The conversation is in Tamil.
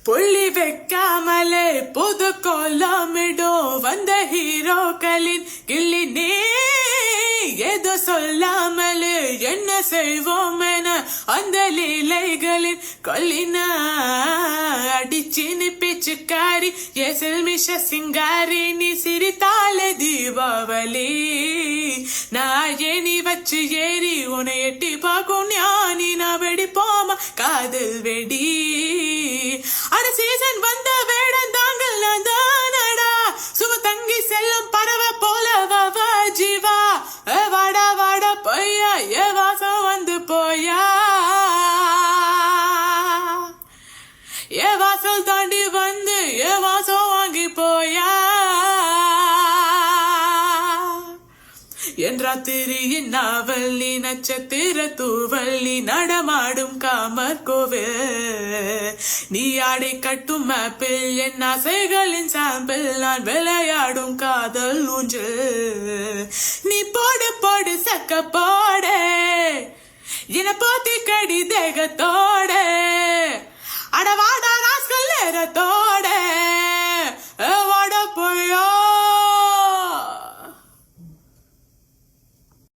புள்ளி வைக்காமலே புது கோலமிடும் வந்த ஹீரோக்களின் கிள்ளி நீ ஏதோ சொல்லாமலே என்ன செய்வோம் என அந்த லீலைகளின் கொல்லின அடிச்சினி பிச்சுக்காரி ஏசல் மிஷ சிங்காரி நீ சிரித்தாலே தீபாவளி நான் ஏனி வச்சு ஏறி உன்னை எட்டி பார்க்கும் ஞானி நான் வெடிப்போமா காதல் வெடி அட சீசன் வந்த வேடன் தாங்கள் நான் தானடா சும தங்கி செல்லும் பறவை போல வா ஜீவா வாடா வாடா பொய்யா ஏ வாசம் வந்து போயா ஏ வாசல் தாண்டி வந்து ஏ வாசம் வாங்கி போயா என் ராத்திரியின் நாவல்லி நட்சத்திர தூவல்லி நடமாடும் காமர் கோவில் நீ ஆடை கட்டும் மேப்பில் என் ஆசைகளின் சாம்பிள் நான் விளையாடும் காதல் ஊஞ்சல் நீ போடு போடு சக்க போடு என போத்தி கடி தேகத்தோடு அடவாடா ராஸ்கல் நேரத்தோடு